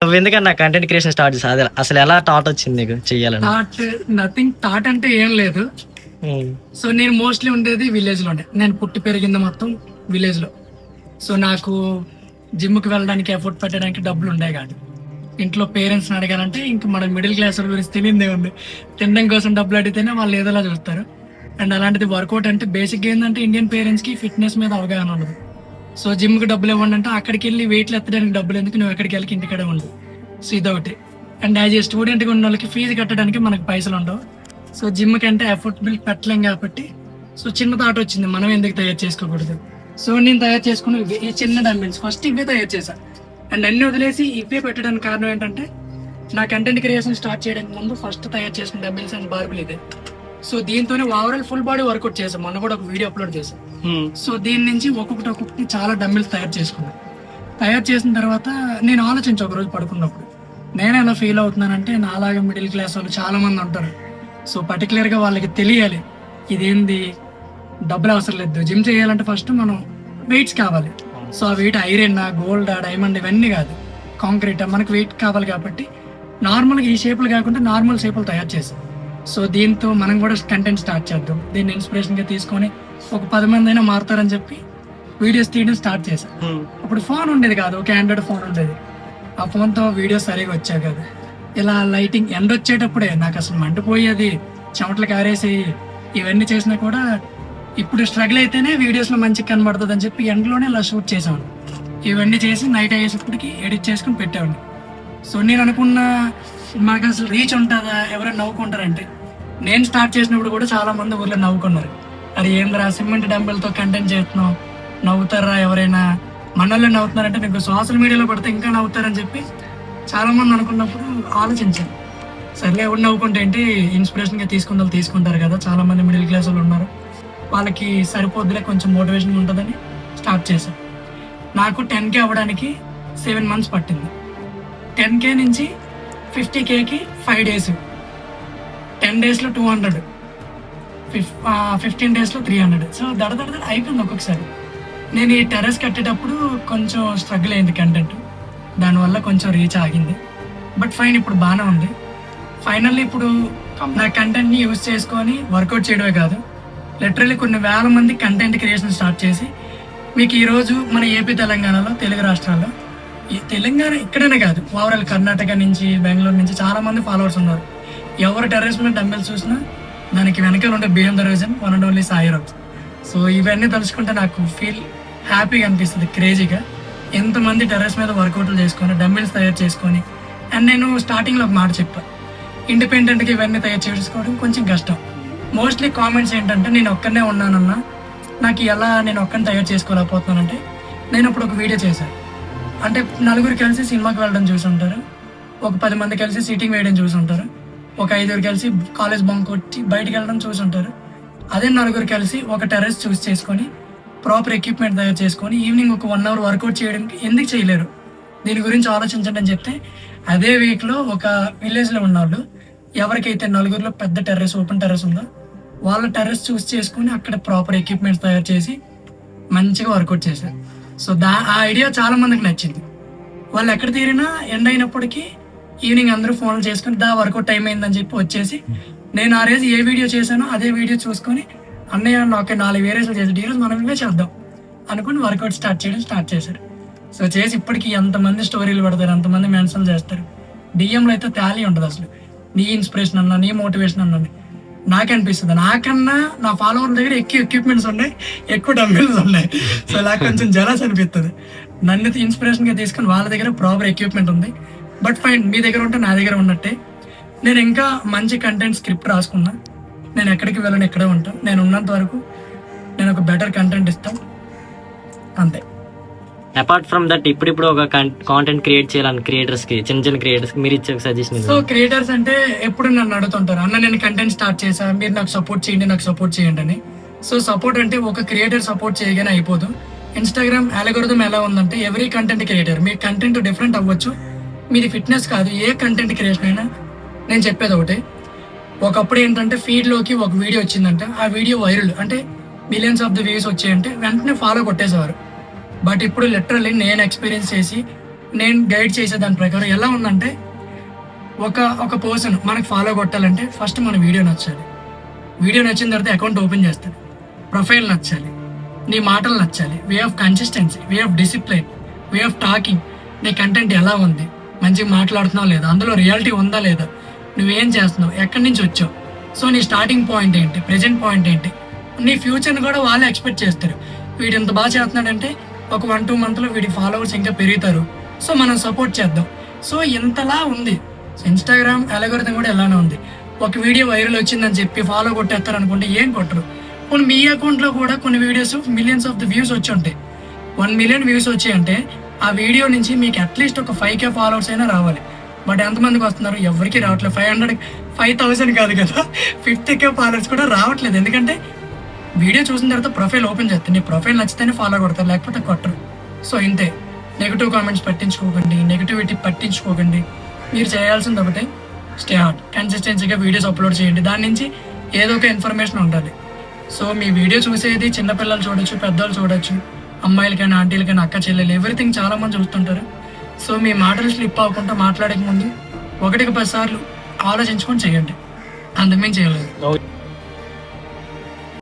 నువ్వు ఎందుకన్నా content creation start చేసా? అసలు ఎలా థాట్ వచ్చింది నీకు చెయ్యాలని? థాట్ అంటే ఏం లేదు. సో నేను మోస్ట్లీ ఉండేది విలేజ్ లో ఉండే. నేను పుట్టి పెరిగింది మొత్తం విలేజ్ లో. సో నాకు జిమ్కి వెళ్ళడానికి ఎఫర్ట్ పెట్టడానికి డబ్బులు ఉండే కాదు. ఇంట్లో పేరెంట్స్ అడగాలంటే ఇంకా మన మిడిల్ క్లాస్ గురించి తెలియదే ఉంది. తినడం కోసం డబ్బులు అడిగితేనే వాళ్ళు ఏదోలా చూస్తారు. అండ్ అలాంటిది వర్కౌట్ అంటే బేసిక్ ఏంటంటే ఇండియన్ పేరెంట్స్ కి ఫిట్నెస్ మీద అవగాహన ఉండదు. సో జిమ్ కి డబ్బులు ఇవ్వండి అంటే అక్కడికి వెళ్ళి వెయిట్లు ఎత్తడానికి డబ్బులు ఎందుకు, నువ్వు ఎక్కడికి వెళ్ళి ఇంటికడే ఉండదు. సో ఇదొకటి. అండ్ యాజ్ ఏ స్టూడెంట్గా ఉన్న వాళ్ళకి ఫీజు కట్టడానికి మనకు పైసలు ఉండవు. సో జిమ్ కంటే ఎఫర్ట్ బిల్ పెట్టలేం కాబట్టి సో చిన్న థాట్ వచ్చింది, మనం ఎందుకు తయారు చేసుకోకూడదు. సో నేను తయారు చేసుకుని ఈ చిన్న డంబిల్స్ ఫస్ట్ ఇవే తయారు చేశాను. అండ్ అన్ని వదిలేసి ఇవే పెట్టడానికి కారణం ఏంటంటే నా కంటెంట్ క్రియేషన్ స్టార్ట్ చేయడానికి ముందు ఫస్ట్ తయారు చేసిన డంబిల్స్ అండ్ బార్బుల్ ఇదే. సో దీంతోనే ఓవరాల్ ఫుల్ బాడీ వర్కౌట్ చేసాం. మొన్న కూడా ఒక వీడియో అప్లోడ్ చేశాం. సో దీని నుంచి ఒక్కొక్కటి చాలా డంబిల్స్ తయారు చేసుకున్నాను. తయారు చేసిన తర్వాత నేను ఆలోచించి ఒకరోజు పడుకున్నప్పుడు నేను ఎలా ఫీల్ అవుతున్నానంటే, నాలాగా మిడిల్ క్లాస్ వాళ్ళు చాలా మంది ఉంటారు. సో పర్టికులర్గా వాళ్ళకి తెలియాలి ఇదేంది, డబ్బులు అవసరం లేదు. జిమ్ చేయాలంటే ఫస్ట్ మనం వెయిట్స్ కావాలి. సో ఆ వెయిట్ ఐరన్, గోల్డ్, డైమండ్ ఇవన్నీ కాదు, కాంక్రీట్. మనకు వెయిట్ కావాలి కాబట్టి నార్మల్గా ఈ షేపులు కాకుండా నార్మల్ షేపులు తయారు చేసాం. సో దీంతో మనం కూడా కంటెంట్ స్టార్ట్ చేద్దాం. దీన్ని ఇన్స్పిరేషన్గా తీసుకొని ఒక 10 మంది అయినా మారుతారని చెప్పి వీడియోస్ తీయడం స్టార్ట్ చేశాం. అప్పుడు ఫోన్ ఉండేది కాదు, ఒక ఆండ్రాయిడ్ ఫోన్ ఉండేది. ఆ ఫోన్తో వీడియోస్ సరిగా వచ్చాయి కదా. ఇలా లైటింగ్ ఎండ వచ్చేటప్పుడే నాకు అసలు మండిపోయేది, చెమటలు కారేసి ఇవన్నీ చేసినా కూడా ఇప్పుడు స్ట్రగుల్ అయితేనే వీడియోస్లో మంచిగా కనబడుతుంది అని చెప్పి ఎండలోనే ఇలా షూట్ చేసాను. ఇవన్నీ చేసి నైట్ అయ్యేసప్పటికి ఎడిట్ చేసుకుని పెట్టాను. సో నేను అనుకున్న మాకు అసలు రీచ్ ఉంటుందా, ఎవరైనా నవ్వుకుంటారంటే, నేను స్టార్ట్ చేసినప్పుడు కూడా చాలా మంది ఊర్లో నవ్వుకున్నారు. అది ఏంద్రా సిమెంట్ డంబెల్తో కంటెంట్ చేస్తున్నావు, నవ్వుతారా ఎవరైనా, మనల్లో నవ్వుతున్నారంటే నీకు సోషల్ మీడియాలో పడితే ఇంకా నవ్వుతారని చెప్పి చాలా మంది అనుకున్నప్పుడు ఆలోచించాను. సర్లే ఎవరు నవ్వుకుంటే ఏంటి, ఇన్స్పిరేషన్గా తీసుకుంటారు కదా, చాలా మంది మిడిల్ క్లాస్ వాళ్ళు ఉన్నారు, వాళ్ళకి సరిపోద్దులే, కొంచెం మోటివేషన్ ఉంటుందని స్టార్ట్ చేశాను. నాకు 10K అవ్వడానికి 7 months పట్టింది. 10K నుంచి 50Kకి 5 days, 10 daysలో 200, 15 daysలో 300. సో దడ అయిపోయింది. ఒక్కొక్కసారి నేను ఈ టెర్రస్ కట్టేటప్పుడు కొంచెం స్ట్రగుల్ అయింది కంటెంట్, దానివల్ల కొంచెం రీచ్ ఆగింది. బట్ ఫైన్, ఇప్పుడు బాగానే ఉంది. ఫైనల్లీ ఇప్పుడు నా కంటెంట్ని యూజ్ చేసుకొని వర్కౌట్ చేయడమే కాదు, లిటరల్లీ కొన్ని వేల మంది కంటెంట్ క్రియేషన్ స్టార్ట్ చేసి మీకు ఈరోజు మన ఏపీ తెలంగాణలో, తెలుగు రాష్ట్రాల్లో, ఈ తెలంగాణ ఇక్కడనే కాదు, ఓవరాల్ కర్ణాటక నుంచి, బెంగళూరు నుంచి చాలా మంది ఫాలోవర్స్ ఉన్నారు. ఎవరు టెర్రస్ మీద డంబెల్స్ చూసినా దానికి వెనకాల ఉండే behind the reason one and only Sairaj. So ఇవన్నీ తలుచుకుంటే నాకు ఫీల్ హ్యాపీగా అనిపిస్తుంది, క్రేజీగా. ఎంతమంది టెర్రస్ మీద వర్కౌట్లు చేసుకొని డంబెల్స్ తయారు చేసుకొని. అండ్ నేను స్టార్టింగ్లో ఒక మాట చెప్పాను, ఇండిపెండెంట్గా ఇవన్నీ తయారు చేసుకోవడం కొంచెం కష్టం. మోస్ట్లీ కామెంట్స్ ఏంటంటే, నేను ఒక్కనే ఉన్నానన్నా, నాకు ఎలా నేను ఒక్కని తయారు చేసుకోలేకపోతున్నానంటే, నేను ఇప్పుడు ఒక వీడియో చేశాను. అంటే 4 కలిసి సినిమాకి వెళ్ళడం చూసి ఉంటారు, ఒక 10 మంది కలిసి సిట్టింగ్ వేయడం చూసి ఉంటారు, ఒక 5 కలిసి కాలేజ్ బంక్ కొట్టి బయటికి వెళ్ళడం చూసి ఉంటారు. అదే 4 కలిసి ఒక టెర్రస్ చూస్ చేసుకొని ప్రాపర్ ఎక్విప్మెంట్ తయారు చేసుకొని ఈవినింగ్ ఒక 1 hour వర్కౌట్ చేయడానికి ఎందుకు చేయలేరు, దీని గురించి ఆలోచించండి అని చెప్తే, అదే వీక్లో ఒక విలేజ్లో ఉన్నవాళ్ళు ఎవరికైతే 4లో పెద్ద టెర్రస్, ఓపెన్ టెర్రస్ ఉందో వాళ్ళ టెర్రస్ చూస్ చేసుకుని అక్కడ ప్రాపర్ ఎక్విప్మెంట్స్ తయారు చేసి మంచిగా వర్కౌట్ చేశారు. సో ఆ ఐడియా చాలా మందికి నచ్చింది. వాళ్ళు ఎక్కడ తీరినా ఎండ్ అయినప్పటికీ ఈవినింగ్ అందరూ ఫోన్లు చేసుకుని వర్కౌట్ టైం అయిందని చెప్పి వచ్చేసి, నేను ఆ రోజు ఏ వీడియో చేశానో అదే వీడియో చూసుకొని, అన్నయ్య నాకు 4 వేరియేషన్లు చేసి ఈరోజు మనం ఇవే చేద్దాం అనుకుని వర్కౌట్ స్టార్ట్ చేశారు. సో చేసి ఇప్పటికి ఎంతమంది స్టోరీలు పెడతారు, ఎంతమంది మెన్షన్ చేస్తారు. డిఎంలో అయితే టాలీ ఉంటుంది అసలు, నీ ఇన్స్పిరేషన్ అన్నా, నీ మోటివేషన్ అన్నది నాకు అనిపిస్తుంది. నాకన్నా నా ఫాలోవర్ల దగ్గర ఎక్కువ ఎక్విప్మెంట్స్ ఉన్నాయి, ఎక్కువ డంబెల్స్ ఉన్నాయి. సో నాకు కొంచెం జలస్ అనిపిస్తుంది. నన్ను ఇన్స్పిరేషన్గా తీసుకుని వాళ్ళ దగ్గర ప్రాపర్ ఎక్విప్మెంట్ ఉంది. బట్ ఫైన్, మీ దగ్గర ఉంటే నా దగ్గర ఉన్నట్టే. నేను ఇంకా మంచి కంటెంట్ స్క్రిప్ట్ రాసుకున్నా, నేను ఎక్కడికి వెళ్ళను, ఎక్కడే ఉంటాను. నేను ఉన్నంత వరకు నేను ఒక బెటర్ కంటెంట్ ఇస్తాను, అంతే. అపార్ట్ ఫ్రమ్ దట్, ఇప్పుడు ఒక కాంటెంట్ క్రియేట్ చేయాలని క్రియేటర్స్ కి, చిన్న క్రియేటర్స్ కి మీరు ఇచ్చే సజెషన్? సో క్రియేటర్స్ అంటే ఎప్పుడు నన్ను అడుగుతుంటారు, అన్న నేను కంటెంట్ స్టార్ట్ చేశా, మీరు నాకు సపోర్ట్ చేయండి అని. సో సపోర్ట్ అంటే ఒక క్రియేటర్ సపోర్ట్ చేయగానే అయిపోదు. ఇన్స్టాగ్రామ్ అల్గోరిథం ఎలా ఉందంటే, ఎవ్రీ కంటెంట్ క్రియేటర్, మీ కంటెంట్ డిఫరెంట్ అవ్వచ్చు, మీది ఫిట్నెస్ కాదు, ఏ కంటెంట్ క్రియేషన్ అయినా నేను చెప్పేది ఒకటే. ఒకప్పుడు ఏంటంటే ఫీడ్లోకి ఒక వీడియో వచ్చిందంటే ఆ వీడియో వైరల్ అంటే మిలియన్స్ ఆఫ్ ద వ్యూస్ వచ్చాయంటే వెంటనే ఫాలో కొట్టేసేవారు. బట్ ఇప్పుడు లిటరల్లీ నేను ఎక్స్పీరియన్స్ చేసి నేను గైడ్ చేసే దాని ప్రకారం ఎలా ఉందంటే, ఒక పర్సన్ మనకు ఫాలో కొట్టాలంటే ఫస్ట్ మన వీడియో నచ్చాలి. వీడియో నచ్చిన తర్వాత అకౌంట్ ఓపెన్ చేస్తాడు. ప్రొఫైల్ నచ్చాలి, నీ మాటలు నచ్చాలి, way of consistency, way of discipline, way of talking, నీ కంటెంట్ ఎలా ఉంది, మంచిగా మాట్లాడుతున్నావు లేదా, అందులో రియాలిటీ ఉందా లేదా, నువ్వేం చేస్తున్నావు, ఎక్కడి నుంచి వచ్చావు, సో నీ స్టార్టింగ్ పాయింట్ ఏంటి, ప్రెజెంట్ పాయింట్ ఏంటి, నీ ఫ్యూచర్ని కూడా వాళ్ళే ఎక్స్పెక్ట్ చేస్తారు. వీడు ఇంత బాగా చేస్తున్నాడంటే ఒక 1-2 మంత్లో వీడి ఫాలోవర్స్ ఇంకా పెరుగుతారు, సో మనం సపోర్ట్ చేద్దాం. సో ఇంతలా ఉంది. ఇన్స్టాగ్రామ్ అల్గోరిథం కూడా ఎలానే ఉంది. ఒక వీడియో వైరల్ వచ్చిందని చెప్పి ఫాలో కొట్టేస్తారు అనుకుంటే ఏం కొట్టరు. కొన్ని మీ అకౌంట్లో కూడా కొన్ని videos millions of the views వచ్చి ఉంటాయి. 1 మిలియన్ వ్యూస్ వచ్చాయంటే ఆ వీడియో నుంచి మీకు అట్లీస్ట్ ఒక 5K ఫాలోవర్స్ అయినా రావాలి. బట్ ఎంతమందికి వస్తున్నారు? ఎవరికి రావట్లేదు. 5,000 కాదు కదా, 50K ఫాలోవర్స్ కూడా రావట్లేదు. ఎందుకంటే వీడియో చూసిన తర్వాత ప్రొఫైల్ ఓపెన్ చేస్తే నీ ప్రొఫైల్ నచ్చితేనే ఫాలో కొడతారు, లేకపోతే కొట్టరు. సో ఇంతే. నెగిటివ్ కామెంట్స్ పట్టించుకోకండి, నెగిటివిటీ పట్టించుకోకండి. మీరు చేయాల్సింది ఒకటే, స్టే హార్డ్, కన్సిస్టెన్సీగా వీడియోస్ అప్లోడ్ చేయండి. దాని నుంచి ఏదో ఒక ఇన్ఫర్మేషన్ ఉండాలి. సో మీ వీడియో చూసేది చిన్నపిల్లలు చూడొచ్చు, పెద్దవాళ్ళు చూడొచ్చు, అమ్మాయిలకైనా ఆంటీలకైనా అక్క చెల్లెలు ఎవ్రీథింగ్ చాలా మంది చూస్తుంటారు. సో మీ మాటలు స్లిప్ అవ్వకుండా మాట్లాడక ముందు 1-10 సార్లు ఆలోచించుకొని చేయండి, అంతకుమించి చేయలేదు.